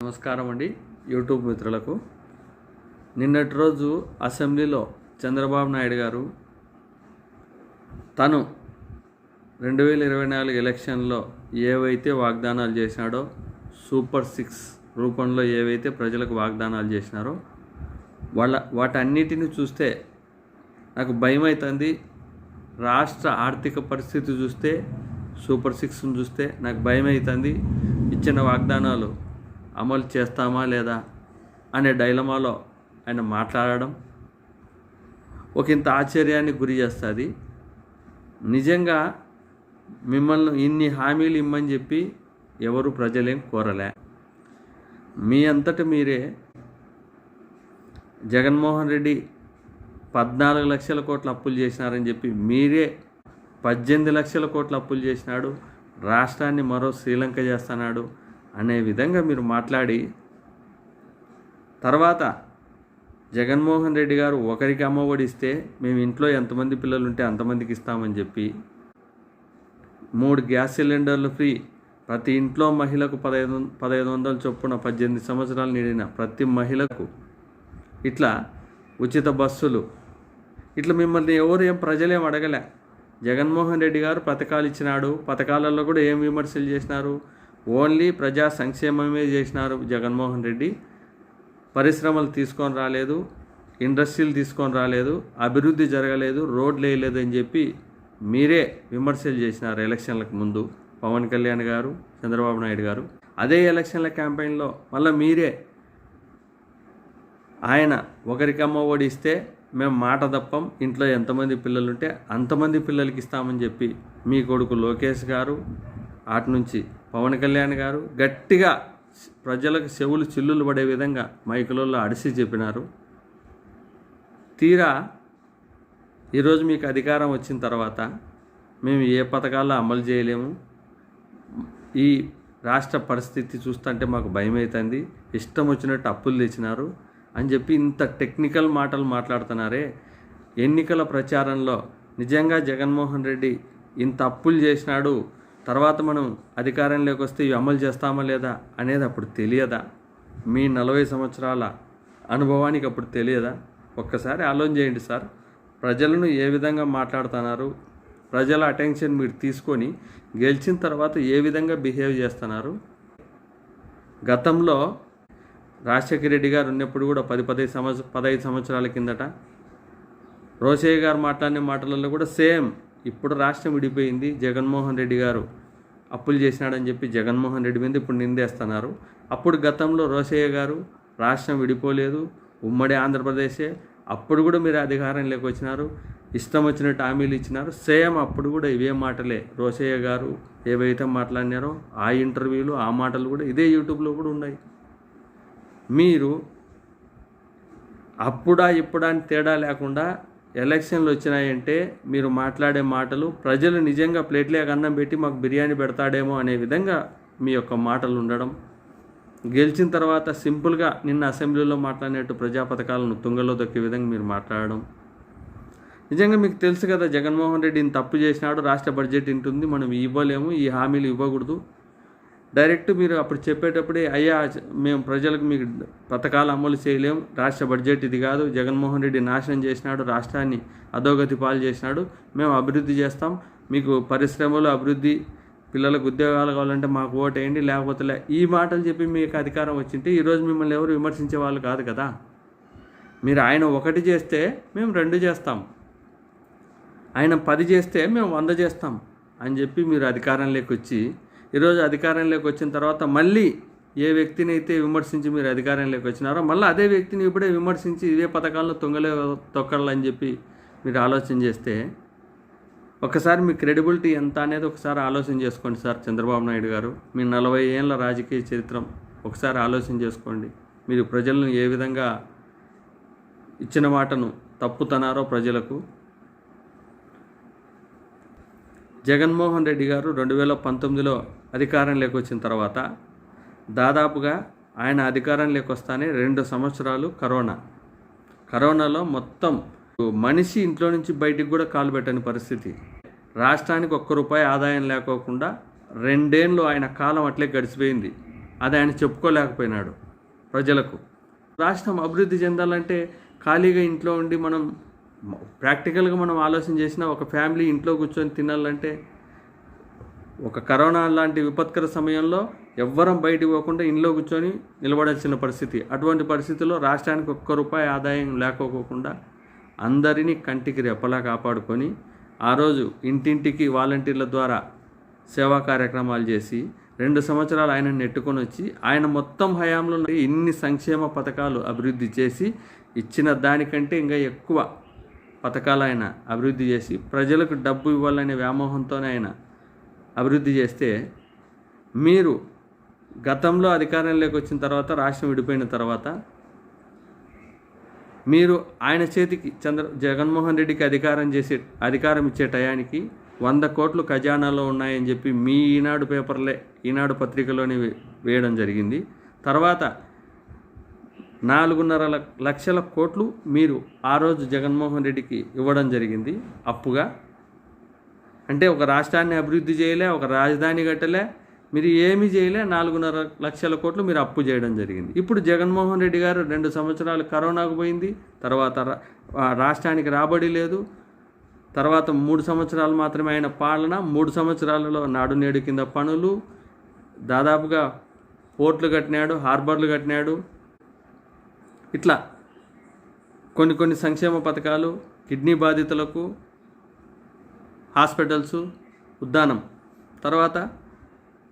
నమస్కారం అండి యూట్యూబ్ మిత్రులకు. నిన్నటి రోజు అసెంబ్లీలో చంద్రబాబు నాయుడు గారు తను 2024 ఎలక్షన్లో ఏవైతే వాగ్దానాలు చేసినాడో, సూపర్ 6 రూపంలో ఏవైతే ప్రజలకు వాగ్దానాలు చేసినారో వాటన్నిటిని చూస్తే నాకు భయం అవుతుంది. రాష్ట్ర ఆర్థిక పరిస్థితి చూస్తే, సూపర్ 6ను చూస్తే నాకు భయం అవుతుంది. ఇచ్చిన వాగ్దానాలు అమలు చేస్తామా లేదా అనే డైలమాలో ఆయన మాట్లాడడం ఒకంత ఆశ్చర్యాన్ని గురి చేస్తుంది. నిజంగా మిమ్మల్ని ఇన్ని హామీలు ఇమ్మని చెప్పి ఎవరు ప్రజలేం కోరలే. మీ అంతట మీరే జగన్మోహన్ రెడ్డి 14 లక్షల కోట్ల అప్పులు చేసినారని చెప్పి మీరే 18 లక్షల కోట్ల అప్పులు చేసినాడు, రాష్ట్రాన్ని మరో శ్రీలంక చేస్తున్నాడు అనే విధంగా మీరు మాట్లాడి, తర్వాత జగన్మోహన్ రెడ్డి గారు ఒకరికి అమ్మఒడి ఇస్తే మేము ఇంట్లో ఎంతమంది పిల్లలు ఉంటే అంతమందికి ఇస్తామని చెప్పి 3 గ్యాస్ సిలిండర్లు ఫ్రీ, ప్రతి ఇంట్లో మహిళకు 1500 చొప్పున 18 సంవత్సరాలు నిండిన ప్రతి మహిళకు ఇట్లా ఉచిత బస్సులు, ఇట్లా మిమ్మల్ని ఏం ప్రజలేం అడగలే. జగన్మోహన్ రెడ్డి గారు పథకాలు ఇచ్చినాడు, పథకాలలో కూడా ఏం విమర్శలు చేసినారు, ఓన్లీ ప్రజా సంక్షేమమే చేసినారు. జగన్మోహన్ రెడ్డి పరిశ్రమలు తీసుకొని రాలేదు, ఇండస్ట్రీలు తీసుకొని రాలేదు, అభివృద్ధి జరగలేదు, రోడ్లు వేయలేదు అని చెప్పి మీరే విమర్శలు చేసినారు ఎలక్షన్లకు ముందు పవన్ కళ్యాణ్ గారు, చంద్రబాబు నాయుడు గారు. అదే ఎలక్షన్ల క్యాంపెయిన్లో మళ్ళీ మీరే ఆయన ఒకరికి అమ్మఒడి ఇస్తే మేము మాట తప్పం, ఇంట్లో ఎంతమంది పిల్లలుంటే అంతమంది పిల్లలకి ఇస్తామని చెప్పి మీ కొడుకు లోకేష్ గారు, అటు నుంచి పవన్ కళ్యాణ్ గారు గట్టిగా ప్రజలకు చెవులు చిల్లులు పడే విధంగా మైకులలో అడిసి చెప్పినారు. తీరా ఈరోజు మీకు అధికారం వచ్చిన తర్వాత మేము ఏ పథకాల్లో అమలు చేయలేము, ఈ రాష్ట్ర పరిస్థితి చూస్తుంటే మాకు భయం అవుతుంది, ఇష్టం వచ్చినట్టు అప్పులు తెచ్చినారు అని చెప్పి ఇంత టెక్నికల్ మాటలు మాట్లాడుతున్నారే. ఎన్నికల ప్రచారంలో నిజంగా జగన్మోహన్ రెడ్డి ఇంత అప్పులు చేసినాడు, తర్వాత మనం అధికారంలోకి వస్తే ఇవి అమలు చేస్తామా లేదా అనేది అప్పుడు తెలియదా? మీ 40 సంవత్సరాల అనుభవానికి అప్పుడు తెలియదా? ఒక్కసారి ఆలోచన చేయండి సార్. ప్రజలను ఏ విధంగా మాట్లాడుతున్నారు, ప్రజల అటెన్షన్ మీరు తీసుకొని గెలిచిన తర్వాత ఏ విధంగా బిహేవ్ చేస్తున్నారు. గతంలో రాజశేఖర రెడ్డి గారు ఉన్నప్పుడు కూడా 15 సంవత్సరాల కిందట రోషయ్య గారు మాట్లాడిన మాటలలో కూడా సేమ్. ఇప్పుడు రాష్ట్రం విడిపోయింది, జగన్మోహన్ రెడ్డి గారు అప్పులు చేసినాడని చెప్పి జగన్మోహన్ రెడ్డి మీద ఇప్పుడు నిందేస్తున్నారు. అప్పుడు గతంలో రోషయ్య గారు రాష్ట్రం విడిపోలేదు, ఉమ్మడి ఆంధ్రప్రదేశే, అప్పుడు కూడా మీరు అధికారంలోకి వచ్చినారు, ఇష్టం వచ్చినట్టు హామీలు ఇచ్చినారు. సేమ్ అప్పుడు కూడా ఇవే మాటలే రోషయ్య గారు ఏవైతే మాట్లాడినారో ఆ ఇంటర్వ్యూలు, ఆ మాటలు కూడా ఇదే యూట్యూబ్లో కూడా ఉన్నాయి. మీరు అప్పుడా ఇప్పుడా అని తేడా లేకుండా ఎలక్షన్లు వచ్చినాయంటే మీరు మాట్లాడే మాటలు ప్రజలు నిజంగా ప్లేట్లేక అన్నం పెట్టి మాకు బిర్యానీ పెడతాడేమో అనే విధంగా మీ యొక్క మాటలు ఉండడం, గెలిచిన తర్వాత సింపుల్గా నిన్న అసెంబ్లీలో మాట్లాడినట్టు ప్రజా పథకాలను తుంగలో దొక్కే విధంగా మీరు మాట్లాడడం. నిజంగా మీకు తెలుసు కదా జగన్మోహన్ రెడ్డి ఇంత తప్పు చేసినాడు, రాష్ట్ర బడ్జెట్ ఇంటుంది, మనం ఇవ్వలేము, ఈ హామీలు ఇవ్వకూడదు. డైరెక్ట్ మీరు అప్పుడు చెప్పేటప్పుడే అయ్యా మేము ప్రజలకు మీకు పథకాలు అమలు చేయలేము, రాష్ట్ర బడ్జెట్ ఇది కాదు, జగన్మోహన్ రెడ్డి నాశనం చేసినాడు, రాష్ట్రాన్ని అధోగతి పాలు చేసినాడు, మేము అభివృద్ధి చేస్తాం, మీకు పరిశ్రమలు అభివృద్ధి, పిల్లలకు ఉద్యోగాలు కావాలంటే మాకు ఓటు వేయండి, లేకపోతే ఈ మాటలు చెప్పి మీకు అధికారం వచ్చింటే ఈరోజు మిమ్మల్ని ఎవరు విమర్శించే వాళ్ళు కాదు కదా. మీరు ఆయన 1 చేస్తే మేము 2 చేస్తాం, ఆయన 10 చేస్తే మేము 100 చేస్తాం అని చెప్పి మీరు అధికారంలోకి వచ్చి, ఈరోజు అధికారంలోకి వచ్చిన తర్వాత మళ్ళీ ఏ వ్యక్తిని అయితే విమర్శించి మీరు అధికారంలోకి వచ్చినారో మళ్ళీ అదే వ్యక్తిని ఇప్పుడే విమర్శించి ఇదే పథకాలను తొక్కాలని చెప్పి మీరు ఆలోచన చేస్తే ఒకసారి మీ క్రెడిబిలిటీ ఎంత అనేది ఒకసారి ఆలోచన చేసుకోండి సార్. చంద్రబాబు నాయుడు గారు, మీ 40 ఏళ్ళ రాజకీయ చరిత్ర ఒకసారి ఆలోచన చేసుకోండి. మీరు ప్రజలను ఏ విధంగా ఇచ్చిన మాటను తప్పుతున్నారో ప్రజలకు. జగన్మోహన్ రెడ్డి గారు 2019లో అధికారంలోకి వచ్చిన తర్వాత దాదాపుగా ఆయన అధికారంలోకి వస్తానే 2 సంవత్సరాలు కరోనాలో మొత్తం మనిషి ఇంట్లో నుంచి బయటికి కూడా కాలు పెట్టని పరిస్థితి. రాష్ట్రానికి ₹1 ఆదాయం లేకోకుండా 2 ఏళ్ళు ఆయన కాలం అట్లే గడిచిపోయింది. అది ఆయన చెప్పుకోలేకపోయినాడు ప్రజలకు. రాష్ట్రం అభివృద్ధి చెందాలంటే ఖాళీగా ఇంట్లో ఉండి మనం ప్రాక్టికల్గా మనం ఆలోచన చేసినా ఒక ఫ్యామిలీ ఇంట్లో కూర్చొని తినాలంటే ఒక కరోనా లాంటి విపత్కర సమయంలో ఎవ్వరం బయటికి పోకుండా ఇంట్లో కూర్చొని నిలబడాల్సిన పరిస్థితి. అటువంటి పరిస్థితుల్లో రాష్ట్రానికి ఒక్క రూపాయి ఆదాయం లేకపోకుండా అందరినీ కంటికి రెప్పలా కాపాడుకొని ఆ రోజు ఇంటింటికి వాలంటీర్ల ద్వారా సేవా కార్యక్రమాలు చేసి 2 సంవత్సరాలు ఆయన నెట్టుకొని వచ్చి ఆయన మొత్తం హయాంలో ఇన్ని సంక్షేమ పథకాలు అభివృద్ధి చేసి ఇచ్చిన దానికంటే ఇంకా ఎక్కువ పథకాలు ఆయన అభివృద్ధి చేసి ప్రజలకు డబ్బు ఇవ్వాలనే వ్యామోహంతోనే ఆయన అభివృద్ధి చేస్తే, మీరు గతంలో అధికారంలోకి వచ్చిన తర్వాత రాష్ట్రం విడిపోయిన తర్వాత మీరు ఆయన చేతికి జగన్మోహన్ రెడ్డికి అధికారం ఇచ్చే టయానికి 100 కోట్లు ఖజానాలో ఉన్నాయని చెప్పి మీ ఈనాడు పత్రికలోని వేయడం జరిగింది. తర్వాత 4.5 లక్షల కోట్లు మీరు ఆ రోజు జగన్మోహన్ రెడ్డికి ఇవ్వడం జరిగింది అప్పుగా. అంటే ఒక రాష్ట్రాన్ని అభివృద్ధి చేయలే, ఒక రాజధాని కట్టలే, మీరు ఏమీ చేయలే, 4.5 లక్షల కోట్లు మీరు అప్పు చేయడం జరిగింది. ఇప్పుడు జగన్మోహన్ రెడ్డి గారు 2 సంవత్సరాలు కరోనాకు పోయింది, తర్వాత రాష్ట్రానికి రాబడి లేదు, తర్వాత 3 సంవత్సరాలు మాత్రమే ఆయన పాలన. 3 సంవత్సరాలలో నాడు నేడు కింద పనులు, దాదాపుగా పోర్ట్లు కట్టినాడు, హార్బర్లు కట్టినాడు. ఇట్లా కొన్ని సంక్షేమ పథకాలు, కిడ్నీ బాధితులకు హాస్పిటల్స్, ఉద్దానం, తర్వాత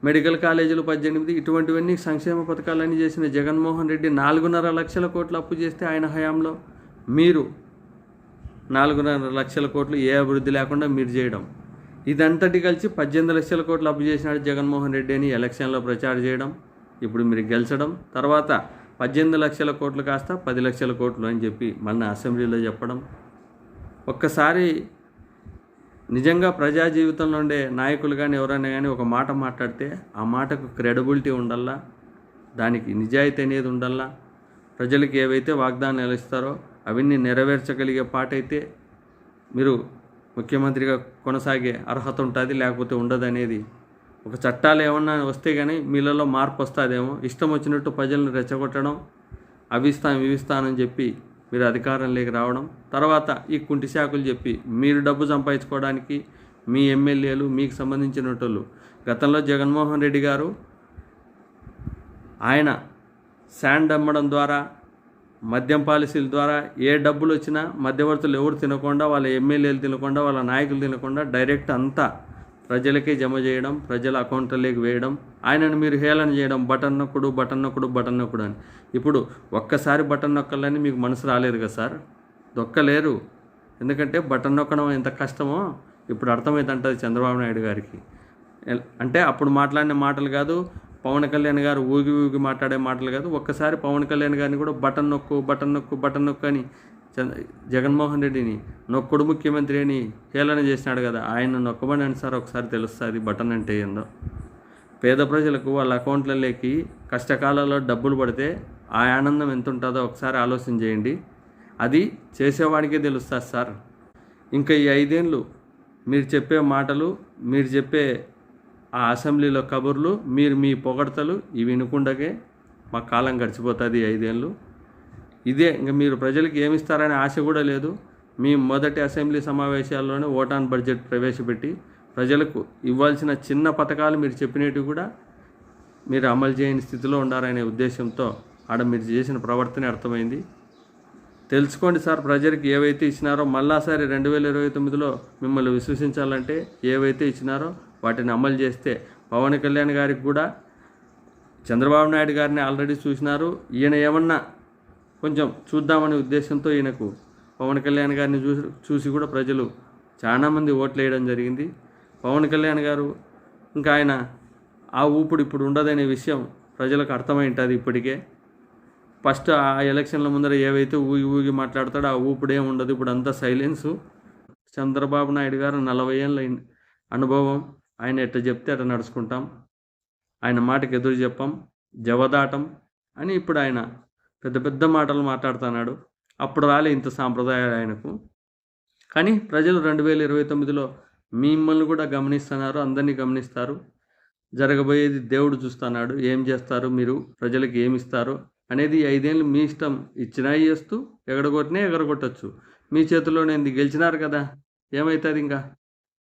మెడికల్ కాలేజీలు 18, ఇటువంటివన్నీ సంక్షేమ పథకాలన్నీ చేసిన జగన్మోహన్ రెడ్డి 4.5 లక్షల కోట్లు అప్పు చేస్తే ఆయన హయాంలో మీరు 4.5 లక్షల కోట్లు ఏ అభివృద్ధి లేకుండా మీరు చేయడం, ఇదంతటి కలిసి 18 లక్షల కోట్లు అప్పు చేసినాడు జగన్మోహన్ రెడ్డి అని ఎలక్షన్లో ప్రచారం చేయడం, ఇప్పుడు మీరు గెలిచడం, తర్వాత 18 లక్షల కోట్లు కాస్త 10 లక్షల కోట్లు అని చెప్పి మళ్ళీ అసెంబ్లీలో చెప్పడం. ఒక్కసారి నిజంగా ప్రజా జీవితంలో ఉండే నాయకులు కానీ ఎవరైనా కానీ ఒక మాట మాట్లాడితే ఆ మాటకు క్రెడిబిలిటీ ఉండాలా, దానికి నిజాయితీ అనేది ఉండాలా, ప్రజలకు ఏవైతే వాగ్దానాలు ఇస్తారో అవన్నీ నెరవేర్చగలిగే పాటైతే మీరు ముఖ్యమంత్రిగా కొనసాగే అర్హత ఉంటుంది, లేకపోతే ఉండదు అనేది ఒక చట్టాలు ఏమన్నా వస్తే కానీ మీలలో మార్పు వస్తుందేమో. ఇష్టం వచ్చినట్టు ప్రజలను రెచ్చగొట్టడం, అవి ఇస్తానని చెప్పి మీరు అధికారంలోకి రావడం, తర్వాత ఈ కుంటి శాఖలు చెప్పి మీరు డబ్బు సంపాదించుకోవడానికి మీ ఎమ్మెల్యేలు మీకు సంబంధించినటోళ్ళు. గతంలో జగన్మోహన్ రెడ్డి గారు ఆయన శాండ్ అమ్మడం ద్వారా, మద్యం పాలసీల ద్వారా ఏ డబ్బులు వచ్చినా మధ్యవర్తులు ఎవరు తినకుండా, వాళ్ళ ఎమ్మెల్యేలు తినకుండా, వాళ్ళ నాయకులు తినకుండా డైరెక్ట్ అంతా ప్రజలకే జమ చేయడం, ప్రజల అకౌంట్లోకి వేయడం, ఆయనను మీరు హేళన చేయడం, బటన్ నొక్కుడు అని. ఇప్పుడు ఒక్కసారి బటన్ నొక్కాలని మీకు మనసు రాలేదు కదా సార్, దొక్కలేరు. ఎందుకంటే బటన్ నొక్కడం ఎంత కష్టమో ఇప్పుడు అర్థమవుతుంటుంది చంద్రబాబు నాయుడు గారికి. అంటే అప్పుడు మాట్లాడిన మాటలు కాదు, పవన్ కళ్యాణ్ గారు ఊగి మాట్లాడే మాటలు కాదు. ఒక్కసారి పవన్ కళ్యాణ్ గారిని కూడా బటన్ నొక్కు అని జగన్మోహన్ రెడ్డిని నొక్కుడు ముఖ్యమంత్రి అని హేళన చేసినాడు కదా, ఆయన నొక్కబడి సార్ ఒకసారి తెలుస్తుంది బటన్ అంటే ఏందో. పేద ప్రజలకు వాళ్ళ అకౌంట్లలోకి కష్టకాలంలో డబ్బులు పడితే ఆ ఆనందం ఎంత ఉంటుందో ఒకసారి ఆలోచన చేయండి. అది చేసేవాడికే తెలుస్తుంది సార్. ఇంకా ఈ 5 ఏళ్ళు మీరు చెప్పే మాటలు, మీరు చెప్పే ఆ అసెంబ్లీలో కబుర్లు, మీరు మీ పొగడతలు ఇవి వినుకుండగే మా కాలం గడిచిపోతుంది 5 ఏళ్ళు. ఇదే ఇంకా మీరు ప్రజలకు ఏమిస్తారనే ఆశ కూడా లేదు. మీ మొదటి అసెంబ్లీ సమావేశాల్లోనే ఓటాన్ బడ్జెట్ ప్రవేశపెట్టి ప్రజలకు ఇవ్వాల్సిన చిన్న పథకాలు మీరు చెప్పినట్టు కూడా మీరు అమలు చేయని స్థితిలో ఉండాలనే ఉద్దేశంతో ఆడ మీరు చేసిన ప్రవర్తన అర్థమైంది. తెలుసుకోండి సార్, ప్రజలకు ఏవైతే ఇచ్చినారో మళ్ళాసారి 2029లో మిమ్మల్ని విశ్వసించాలంటే ఏవైతే ఇచ్చినారో వాటిని అమలు చేస్తే పవన్ కళ్యాణ్ గారికి కూడా, చంద్రబాబు నాయుడు గారిని ఆల్రెడీ చూసినారు, ఈయన ఏమన్నా కొంచెం చూద్దామనే ఉద్దేశంతో ఈయనకు పవన్ కళ్యాణ్ గారిని చూసి కూడా ప్రజలు చాలామంది ఓట్లు వేయడం జరిగింది. పవన్ కళ్యాణ్ గారు ఇంకా ఆయన ఆ ఊపుడు ఇప్పుడు ఉండదనే విషయం ప్రజలకు అర్థమై ఉంటుంది ఇప్పటికే. ఫస్ట్ ఆ ఎలక్షన్ల ముందర ఏవైతే ఊగి మాట్లాడతాడో ఆ ఊపుడే ఉండదు, ఇప్పుడు అంతా సైలెన్సు. చంద్రబాబు నాయుడు గారు 40 ఏళ్ళ అనుభవం, ఆయన ఎట్ట చెప్తే అట్లా నడుచుకుంటాం, ఆయన మాటకి ఎదురు చెప్పాం, జవదాటం అని ఇప్పుడు ఆయన పెద్ద మాటలు మాట్లాడుతున్నాడు. అప్పుడు రాలే ఇంత సాంప్రదాయాలు ఆయనకు. కానీ ప్రజలు 2029లో మిమ్మల్ని కూడా గమనిస్తున్నారు, అందరినీ గమనిస్తారు. జరగబోయేది దేవుడు చూస్తున్నాడు. ఏం చేస్తారు మీరు, ప్రజలకు ఏమి ఇస్తారు అనేది 5 ఏళ్ళు మీ ఇష్టం. ఇచ్చినా ఇయ్యొచ్చు, ఎగరగొట్టినా ఎగరగొట్టొచ్చు. మీ చేతుల్లోనే ఉంది. గెలిచినారు కదా, ఏమవుతుంది ఇంకా.